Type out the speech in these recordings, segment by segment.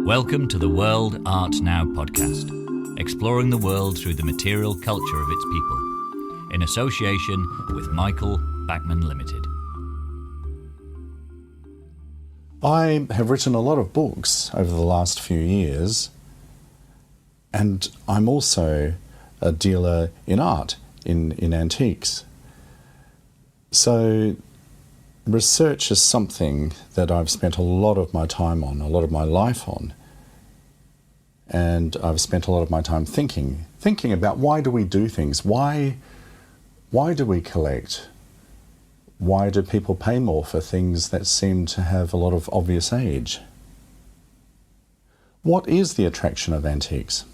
Welcome to the World Art Now podcast, exploring the world through the material culture of its people, in association with Michael Bachman Limited. I have written a lot of books over the last few years, and I'm also a dealer in art, in antiques. So research is something that I've spent a lot of my time on, a lot of my life on. And I've spent a lot of my time thinking about why do we do things? Why do we collect? Why do people pay more for things that seem to have a lot of obvious age? What is the attraction of antiques?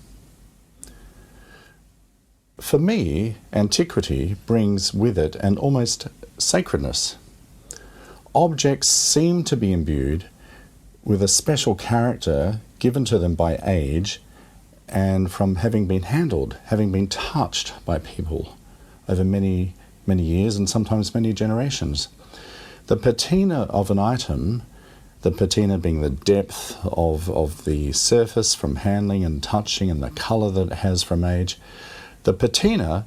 For me, antiquity brings with it an almost sacredness. Objects seem to be imbued with a special character given to them by age and from having been handled, having been touched by people over many, many years and sometimes many generations. The patina of an item, the patina being the depth of the surface from handling and touching and the colour that it has from age, the patina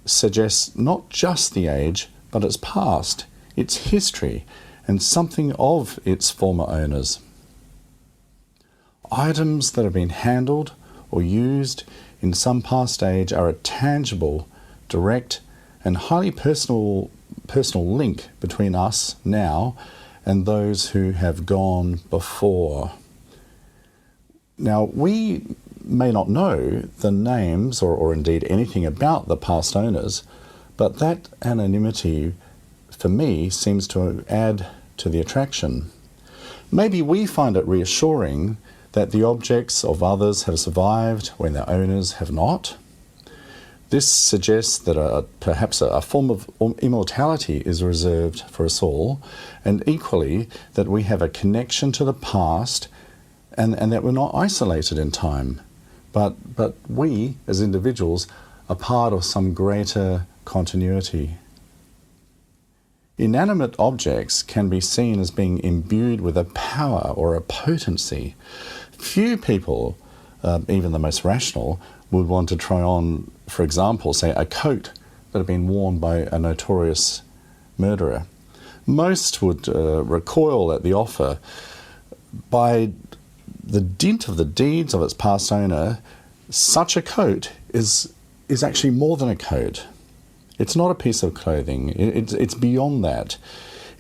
suggests not just the age, but its past, its history, and something of its former owners. Items that have been handled or used in some past age are a tangible, direct, and highly personal link between us now and those who have gone before. Now, we may not know the names or indeed anything about the past owners, but that anonymity, for me, seems to add to the attraction. Maybe we find it reassuring that the objects of others have survived when their owners have not. This suggests that perhaps a form of immortality is reserved for us all, and equally that we have a connection to the past and that we're not isolated in time, but we, as individuals, are part of some greater continuity. Inanimate objects can be seen as being imbued with a power or a potency. Few people, even the most rational, would want to try on, for example, say a coat that had been worn by a notorious murderer. Most would recoil at the offer. By the dint of the deeds of its past owner, such a coat is actually more than a coat. It's not a piece of clothing. It's beyond that.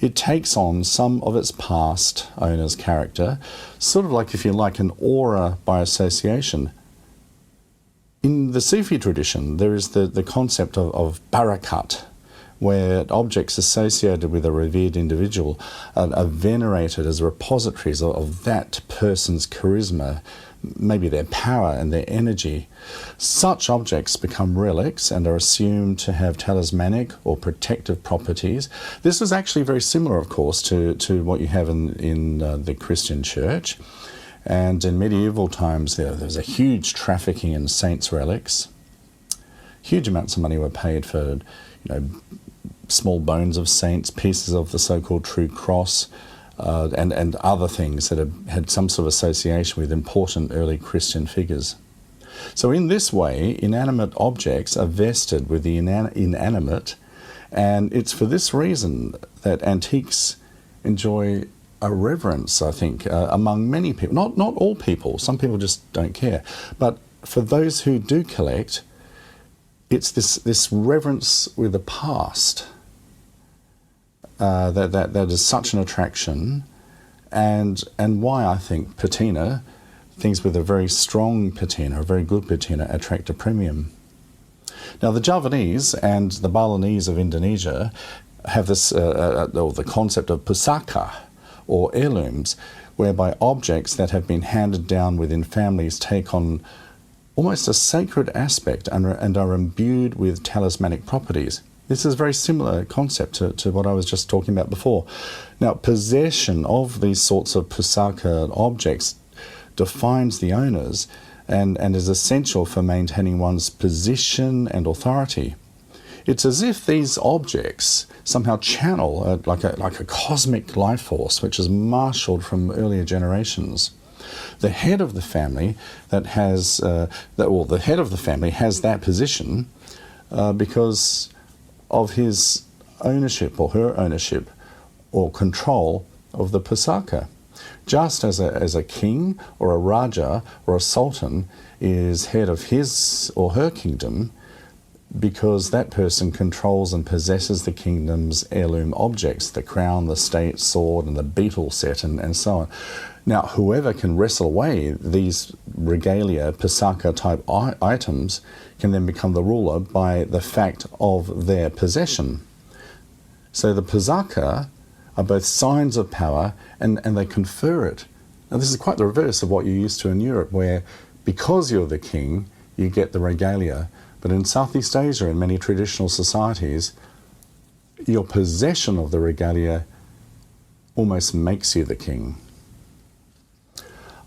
It takes on some of its past owner's character, sort of like, if you like, an aura by association. In the Sufi tradition, there is the concept of barakat, where objects associated with a revered individual are venerated as repositories of that person's charisma, maybe their power and their energy. Such objects become relics and are assumed to have talismanic or protective properties. This is actually very similar, of course, to what you have in the Christian church. And in medieval times, there was a huge trafficking in saints' relics. Huge amounts of money were paid for, small bones of saints, pieces of the so-called true cross, and other things that had some sort of association with important early Christian figures. So in this way, inanimate objects are vested with the inanimate, and it's for this reason that antiques enjoy a reverence, I think, among many people. Not all people, some people just don't care, but for those who do collect, it's this reverence with the past that is such an attraction, and why I think patina, things with a very strong patina, a very good patina, attract a premium. Now, the Javanese and the Balinese of Indonesia have this, or the concept of pusaka, or heirlooms, whereby objects that have been handed down within families take on almost a sacred aspect and are imbued with talismanic properties. This is a very similar concept to what I was just talking about before. Now, possession of these sorts of pusaka objects defines the owners and is essential for maintaining one's position and authority. It's as if these objects somehow channel like a cosmic life force which is marshalled from earlier generations. The head of the family the head of the family has that position because of his ownership or her ownership or control of the pusaka. Just as a king or a raja or a sultan is head of his or her kingdom, because that person controls and possesses the kingdom's heirloom objects, the crown, the state sword, and the beetle set, and so on. Now, whoever can wrestle away these regalia, pusaka-type items can then become the ruler by the fact of their possession. So the pusaka are both signs of power and they confer it. Now, this is quite the reverse of what you're used to in Europe, where because you're the king, you get the regalia. But in Southeast Asia, in many traditional societies, your possession of the regalia almost makes you the king.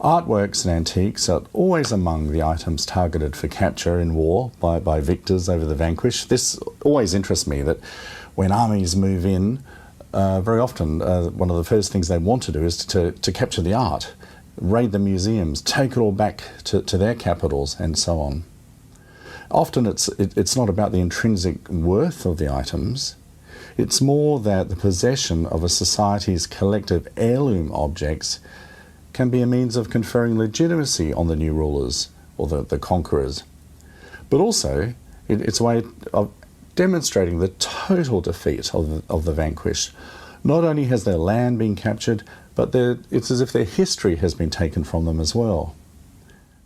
Artworks and antiques are always among the items targeted for capture in war by victors over the vanquished. This always interests me, that when armies move in, very often one of the first things they want to do is to capture the art, raid the museums, take it all back to their capitals, and so on. Often it's not about the intrinsic worth of the items. It's more that the possession of a society's collective heirloom objects can be a means of conferring legitimacy on the new rulers or the conquerors. But also, it's a way of demonstrating the total defeat of the vanquished. Not only has their land been captured, but it's as if their history has been taken from them as well.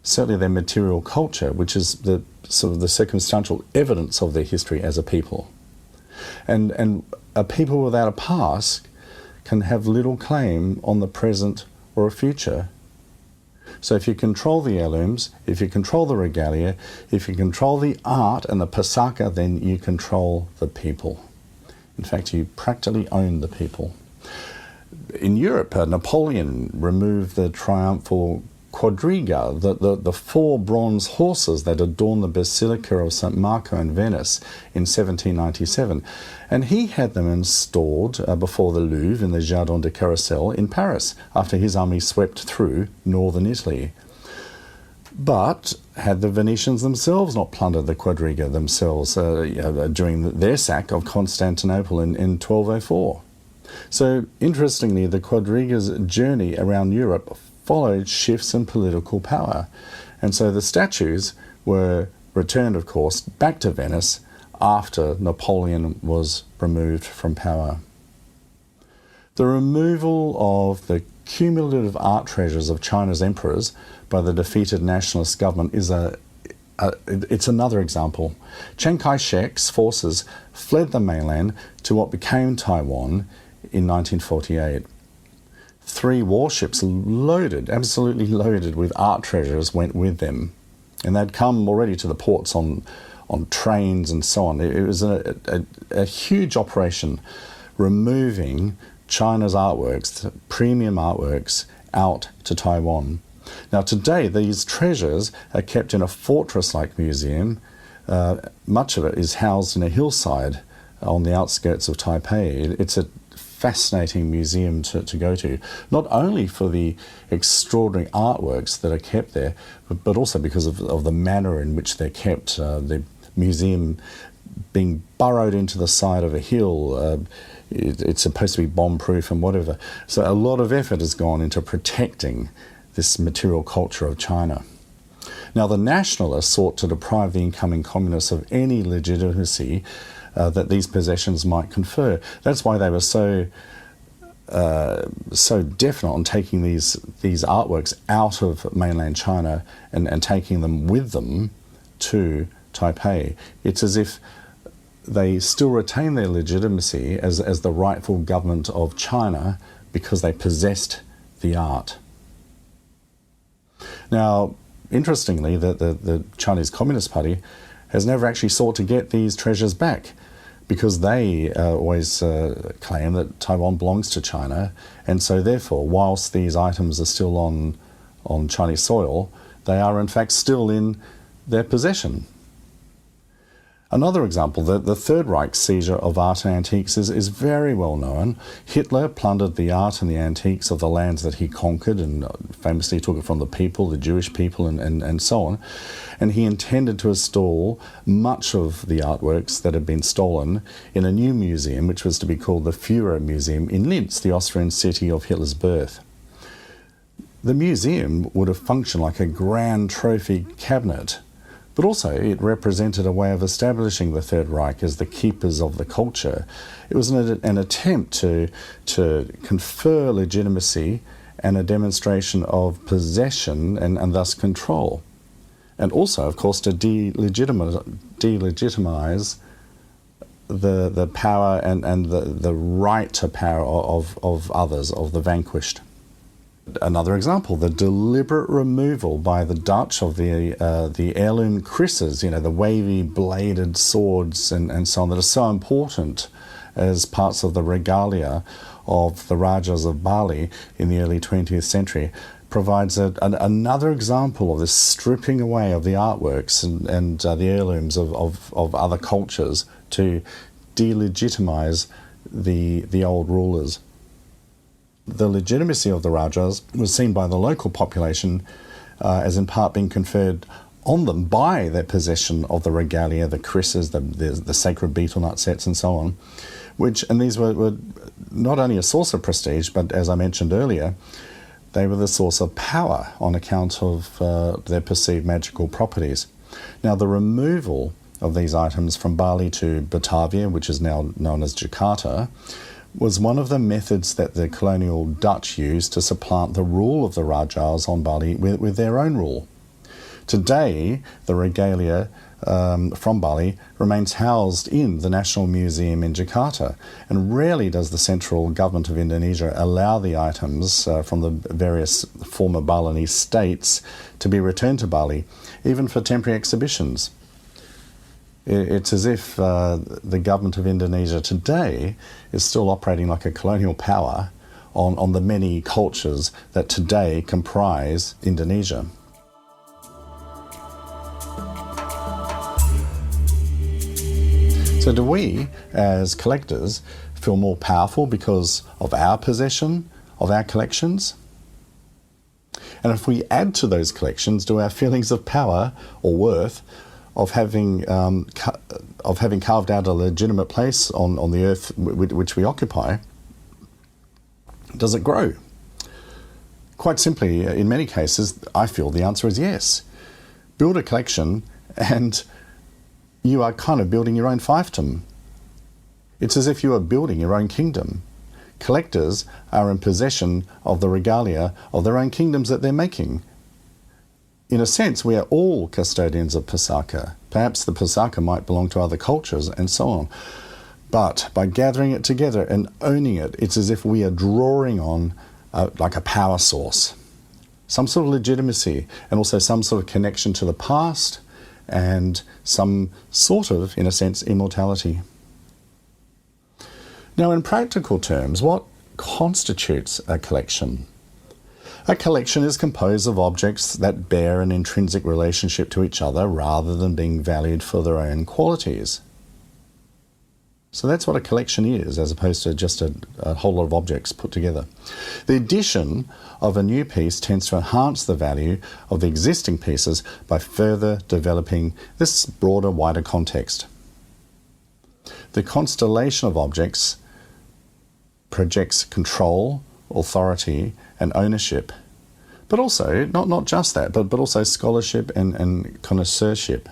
Certainly their material culture, which is the sort of the circumstantial evidence of their history as a people. And a people without a past can have little claim on the present or a future. So if you control the heirlooms, if you control the regalia, if you control the art and the pusaka, then you control the people. In fact, you practically own the people. In Europe, Napoleon removed the triumphal quadriga, the four bronze horses that adorn the Basilica of St. Marco in Venice in 1797. And he had them installed before the Louvre in the Jardin de Carrousel in Paris after his army swept through northern Italy. But had the Venetians themselves not plundered the quadriga themselves during their sack of Constantinople in 1204? So, interestingly, the quadriga's journey around Europe followed shifts in political power. And so the statues were returned, of course, back to Venice after Napoleon was removed from power. The removal of the cumulative art treasures of China's emperors by the defeated nationalist government is it's another example. Chiang Kai-shek's forces fled the mainland to what became Taiwan in 1948. 3 warships absolutely loaded with art treasures went with them. And they'd come already to the ports on trains and so on. It was a huge operation removing China's artworks, premium artworks, out to Taiwan. Now today these treasures are kept in a fortress-like museum. Much of it is housed in a hillside on the outskirts of Taipei. It's a fascinating museum to go to, not only for the extraordinary artworks that are kept there, but also because of the manner in which they're kept. The museum being burrowed into the side of a hill, it's supposed to be bomb-proof and whatever. So a lot of effort has gone into protecting this material culture of China. Now, the nationalists sought to deprive the incoming communists of any legitimacy that these possessions might confer. That's why they were so definite on taking these artworks out of mainland China and taking them with them to Taipei. It's as if they still retain their legitimacy as the rightful government of China because they possessed the art. Now, interestingly, the Chinese Communist Party has never actually sought to get these treasures back, because they always claim that Taiwan belongs to China, and so therefore, whilst these items are still on Chinese soil, they are in fact still in their possession. Another example, the Third Reich's seizure of art and antiques is very well known. Hitler plundered the art and the antiques of the lands that he conquered, and famously took it from the people, the Jewish people, and so on. And he intended to install much of the artworks that had been stolen in a new museum, which was to be called the Führer Museum in Linz, the Austrian city of Hitler's birth. The museum would have functioned like a grand trophy cabinet, but also it represented a way of establishing the Third Reich as the keepers of the culture. It was an attempt to confer legitimacy and a demonstration of possession and thus control. And also, of course, to delegitimize the power and the right to power of others, of the vanquished. Another example, the deliberate removal by the Dutch of the heirloom krisses, the wavy bladed swords and so on, that are so important as parts of the regalia of the Rajas of Bali in the early 20th century, provides another example of this stripping away of the artworks and the heirlooms of other cultures to delegitimize the old rulers. The legitimacy of the Rajas was seen by the local population as in part being conferred on them by their possession of the regalia, the krisses, the sacred betel nut sets and so on, and these were not only a source of prestige, but as I mentioned earlier, they were the source of power on account of their perceived magical properties. Now, the removal of these items from Bali to Batavia, which is now known as Jakarta, was one of the methods that the colonial Dutch used to supplant the rule of the Rajas on Bali with their own rule. Today, the regalia from Bali remains housed in the National Museum in Jakarta, and rarely does the central government of Indonesia allow the items from the various former Balinese states to be returned to Bali, even for temporary exhibitions. It's as if the government of Indonesia today is still operating like a colonial power on the many cultures that today comprise Indonesia. So do we, as collectors, feel more powerful because of our possession of our collections? And if we add to those collections, do our feelings of power or worth of having carved out a legitimate place on the earth which we occupy, does it grow? Quite simply, in many cases, I feel the answer is yes. Build a collection and you are kind of building your own fiefdom. It's as if you are building your own kingdom. Collectors are in possession of the regalia of their own kingdoms that they're making. In a sense, we are all custodians of Pusaka. Perhaps the Pusaka might belong to other cultures and so on. But by gathering it together and owning it, it's as if we are drawing on like a power source. Some sort of legitimacy and also some sort of connection to the past and some sort of, in a sense, immortality. Now, in practical terms, what constitutes a collection? A collection is composed of objects that bear an intrinsic relationship to each other rather than being valued for their own qualities. So that's what a collection is, as opposed to just a whole lot of objects put together. The addition of a new piece tends to enhance the value of the existing pieces by further developing this broader, wider context. The constellation of objects projects control, authority, and ownership, but also, not just that, but also scholarship and connoisseurship.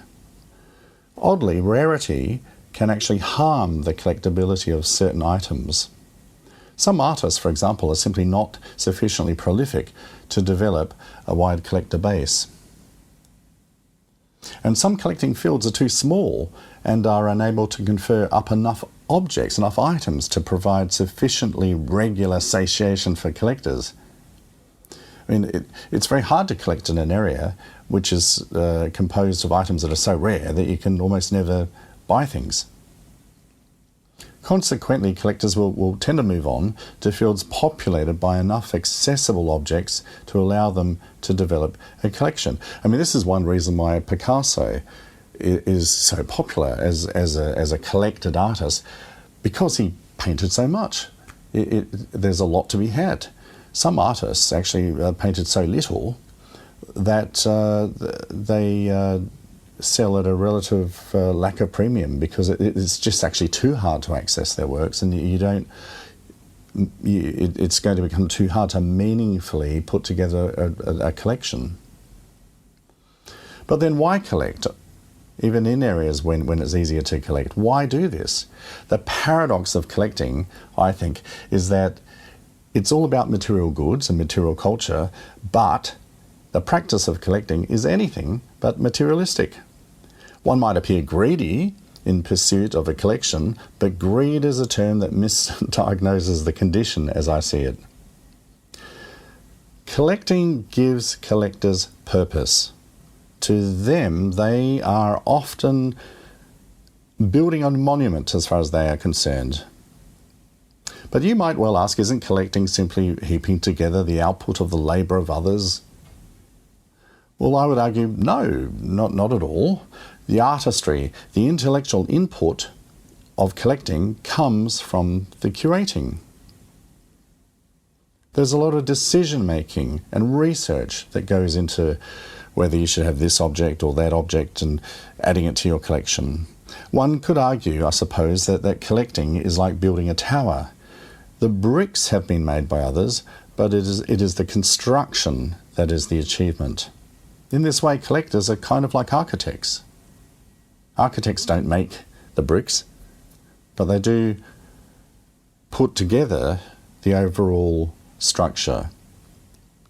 Oddly, rarity can actually harm the collectability of certain items. Some artists, for example, are simply not sufficiently prolific to develop a wide collector base. And some collecting fields are too small and are unable to confer up enough objects, enough items to provide sufficiently regular satiation for collectors. I mean, it's very hard to collect in an area which is composed of items that are so rare that you can almost never buy things. Consequently, collectors will tend to move on to fields populated by enough accessible objects to allow them to develop a collection. I mean, this is one reason why Picasso is so popular as a collected artist because he painted so much. There's a lot to be had. Some artists actually painted so little that they sell at a relative lack of premium because it's just actually too hard to access their works, and it's going to become too hard to meaningfully put together a collection. But then why collect? Even in areas when it's easier to collect. Why do this? The paradox of collecting, I think, is that it's all about material goods and material culture, but the practice of collecting is anything but materialistic. One might appear greedy in pursuit of a collection, but greed is a term that misdiagnoses the condition as I see it. Collecting gives collectors purpose. To them, they are often building a monument as far as they are concerned. But you might well ask, isn't collecting simply heaping together the output of the labour of others? Well, I would argue, no, not at all. The artistry, the intellectual input of collecting comes from the curating. There's a lot of decision-making and research that goes into whether you should have this object or that object and adding it to your collection. One could argue, I suppose, that collecting is like building a tower. The bricks have been made by others, but it is the construction that is the achievement. In this way, collectors are kind of like architects. Architects don't make the bricks, but they do put together the overall structure,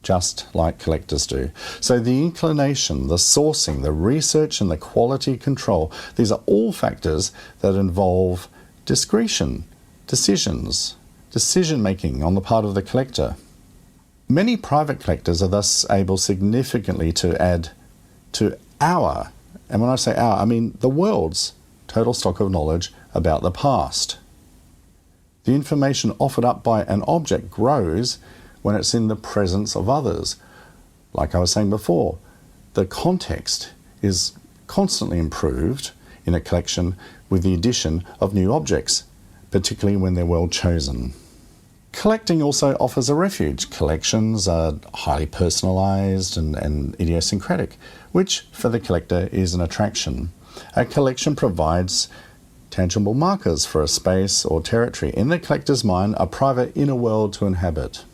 just like collectors do. So the inclination, the sourcing, the research and the quality control, these are all factors that involve discretion, decision-making on the part of the collector. Many private collectors are thus able significantly to add to our, and when I say our, I mean the world's total stock of knowledge about the past. The information offered up by an object grows when it's in the presence of others. Like I was saying before, the context is constantly improved in a collection with the addition of new objects, particularly when they're well chosen. Collecting also offers a refuge. Collections are highly personalised and idiosyncratic, which for the collector is an attraction. A collection provides tangible markers for a space or territory, in the collector's mind, a private inner world to inhabit.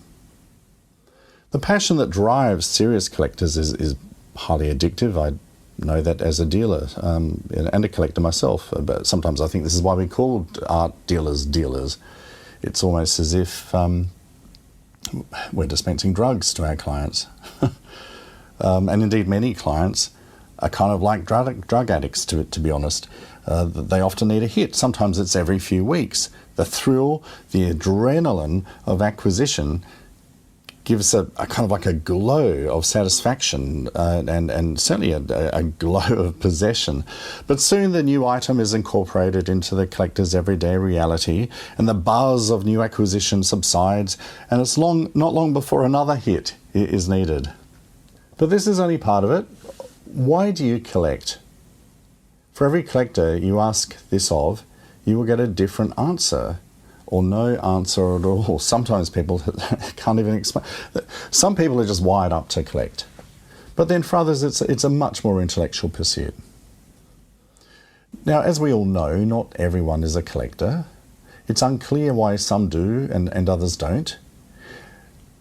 The passion that drives serious collectors is highly addictive. I know that as a dealer and a collector myself, but sometimes I think this is why we call art dealers dealers. It's almost as if we're dispensing drugs to our clients. And indeed many clients are kind of like drug addicts, to be honest. They often need a hit. Sometimes it's every few weeks. The thrill, the adrenaline of acquisition gives a kind of like a glow of satisfaction and certainly a glow of possession. But soon the new item is incorporated into the collector's everyday reality, and the buzz of new acquisition subsides, and it's not long before another hit is needed. But this is only part of it. Why do you collect? For every collector you ask this of, you will get a different answer, or no answer at all. Sometimes people can't even explain. Some people are just wired up to collect. But then for others, it's a much more intellectual pursuit. Now, as we all know, not everyone is a collector. It's unclear why some do and others don't.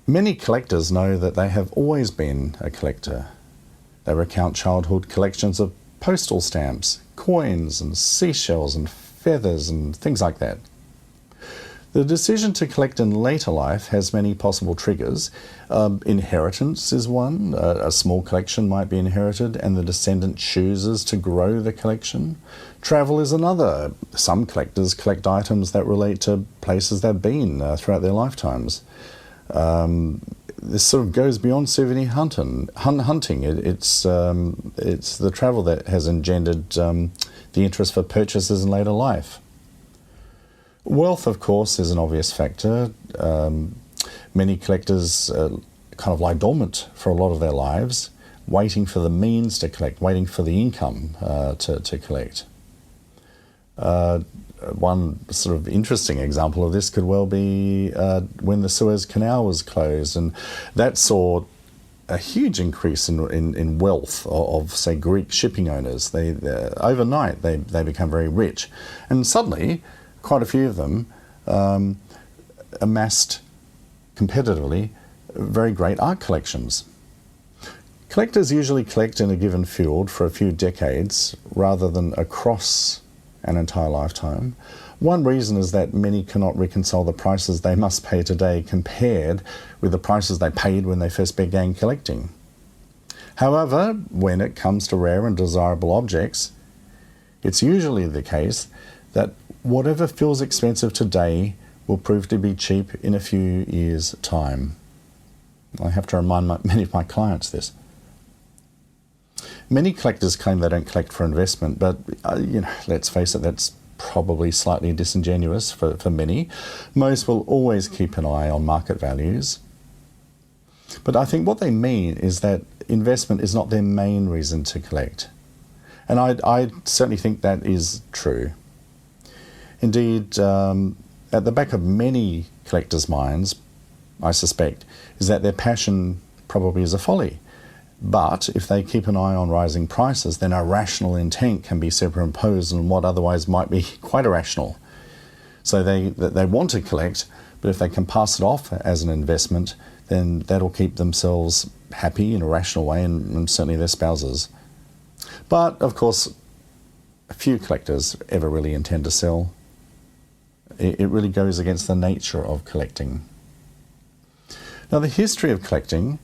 Many collectors know that they have always been a collector. They recount childhood collections of postal stamps, coins and seashells and feathers and things like that. The decision to collect in later life has many possible triggers. Inheritance is one. A small collection might be inherited and the descendant chooses to grow the collection. Travel is another. Some collectors collect items that relate to places they've been throughout their lifetimes. This sort of goes beyond souvenir hunting. It's the travel that has engendered the interest for purchases in later life. Wealth, of course, is an obvious factor. Many collectors kind of lie dormant for a lot of their lives, waiting for the means to collect, waiting for the income to collect. One sort of interesting example of this could well be when the Suez Canal was closed, and that saw a huge increase in wealth of say, Greek shipping owners. They overnight, they become very rich. And suddenly, quite a few of them amassed competitively very great art collections. Collectors usually collect in a given field for a few decades rather than across an entire lifetime. One reason is that many cannot reconcile the prices they must pay today compared with the prices they paid when they first began collecting. However, when it comes to rare and desirable objects, it's usually the case that whatever feels expensive today will prove to be cheap in a few years' time. I have to remind many of my clients this. Many collectors claim they don't collect for investment, but let's face it, that's probably slightly disingenuous for many. Most will always keep an eye on market values. But I think what they mean is that investment is not their main reason to collect. And I certainly think that is true. Indeed, at the back of many collectors' minds, I suspect, is that their passion probably is a folly. But if they keep an eye on rising prices, then a rational intent can be superimposed on what otherwise might be quite irrational. So they want to collect, but if they can pass it off as an investment, then that'll keep themselves happy in a rational way, and certainly their spouses. But, of course, few collectors ever really intend to sell. It really goes against the nature of collecting. Now, the history of collecting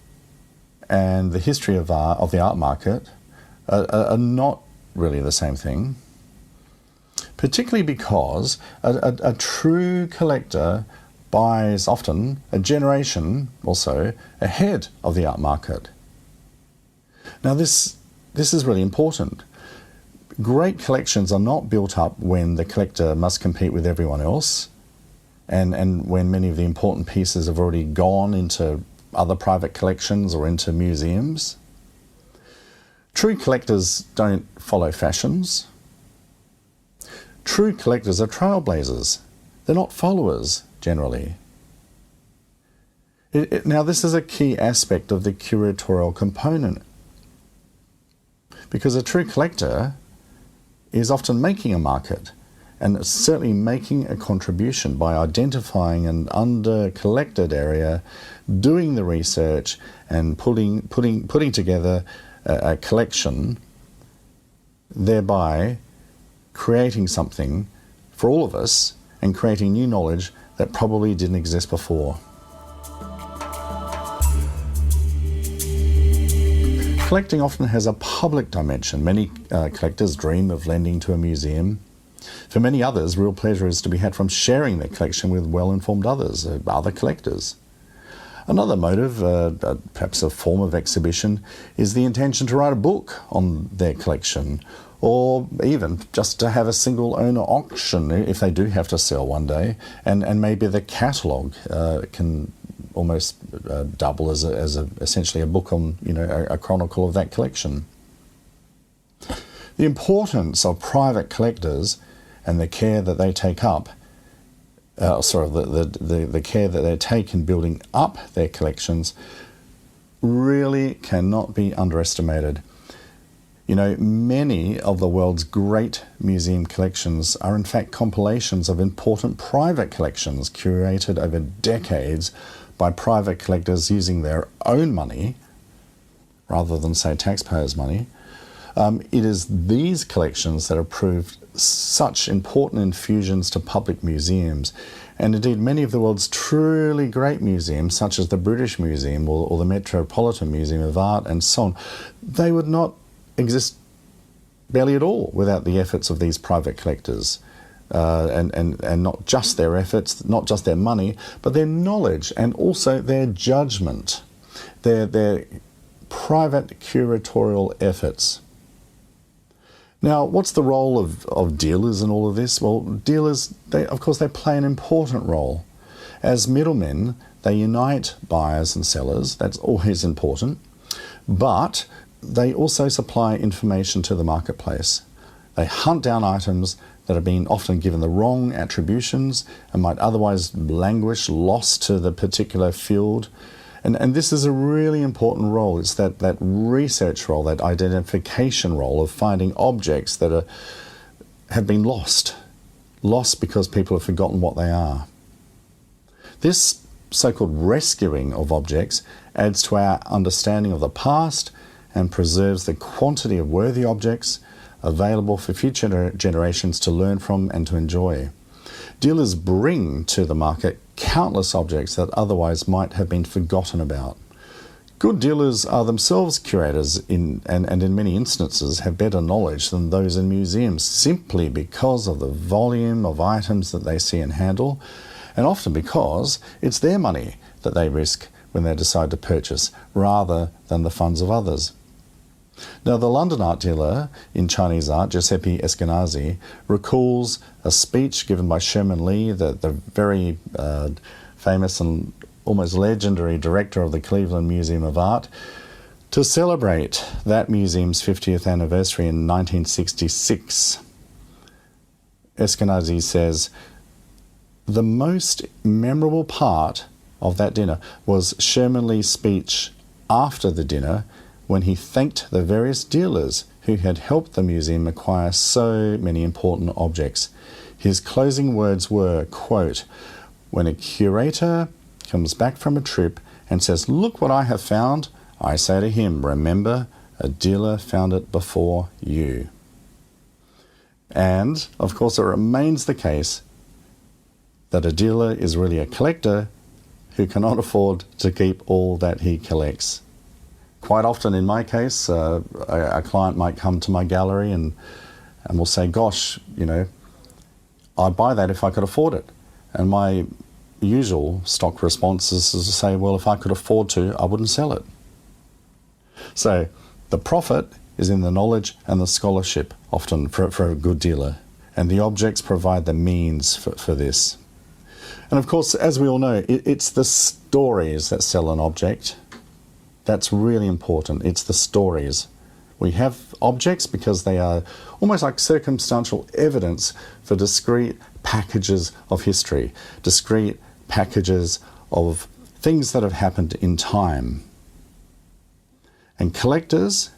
and the history of the art market are not really the same thing, particularly because a true collector buys often a generation or so ahead of the art market. Now this is really important. Great collections are not built up when the collector must compete with everyone else and when many of the important pieces have already gone into other private collections or into museums. True collectors don't follow fashions. True collectors are trailblazers. They're not followers, generally. Now, this is a key aspect of the curatorial component, because a true collector is often making a market and certainly making a contribution by identifying an under-collected area, doing the research and putting together a collection, thereby creating something for all of us and creating new knowledge that probably didn't exist before. Collecting often has a public dimension. Many collectors dream of lending to a museum. For many others, real pleasure is to be had from sharing their collection with well-informed others, other collectors. Another motive, perhaps a form of exhibition, is the intention to write a book on their collection, or even just to have a single owner auction if they do have to sell one day, and maybe the catalogue can almost double as essentially a book on, a chronicle of that collection. The importance of private collectors and the care that they take up, the care that they take in building up their collections really cannot be underestimated. Many of the world's great museum collections are in fact compilations of important private collections curated over decades by private collectors using their own money rather than, say, taxpayers' money. It is these collections that have proved such important infusions to public museums. And indeed, many of the world's truly great museums, such as the British Museum or the Metropolitan Museum of Art and so on, they would not exist barely at all without the efforts of these private collectors. And not just their efforts, not just their money, but their knowledge and also their judgment, their private curatorial efforts. Now, what's the role of dealers in all of this? Well, dealers, they play an important role. As middlemen, they unite buyers and sellers. That's always important. But they also supply information to the marketplace. They hunt down items that have been often given the wrong attributions and might otherwise languish, lost to the particular field. And this is a really important role. It's that research role, that identification role of finding objects that have been lost because people have forgotten what they are. This so-called rescuing of objects adds to our understanding of the past and preserves the quantity of worthy objects available for future generations to learn from and to enjoy. Dealers bring to the market countless objects that otherwise might have been forgotten about. Good dealers are themselves curators and in many instances have better knowledge than those in museums simply because of the volume of items that they see and handle, and often because it's their money that they risk when they decide to purchase rather than the funds of others. Now, the London art dealer in Chinese art, Giuseppe Eskenazi, recalls a speech given by Sherman Lee, the very famous and almost legendary director of the Cleveland Museum of Art, to celebrate that museum's 50th anniversary in 1966. Eskenazi says, "The most memorable part of that dinner was Sherman Lee's speech after the dinner, when he thanked the various dealers who had helped the museum acquire so many important objects. His closing words were, quote, 'When a curator comes back from a trip and says, "Look what I have found," I say to him, "Remember, a dealer found it before you." And, of course, it remains the case that a dealer is really a collector who cannot afford to keep all that he collects. Quite often, in my case, a client might come to my gallery and will say, "Gosh, I'd buy that if I could afford it." And my usual stock response is to say, "Well, if I could afford to, I wouldn't sell it." So the profit is in the knowledge and the scholarship, often for a good dealer, and the objects provide the means for this. And of course, as we all know, it's the stories that sell an object. That's really important. It's the stories. We have objects because they are almost like circumstantial evidence for discrete packages of history, discrete packages of things that have happened in time. And collectors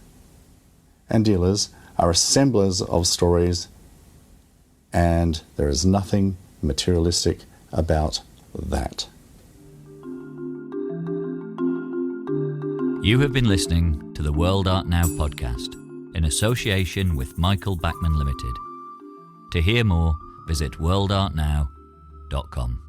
and dealers are assemblers of stories, and there is nothing materialistic about that. You have been listening to the World Art Now podcast in association with Michael Bachmann Limited. To hear more, visit worldartnow.com.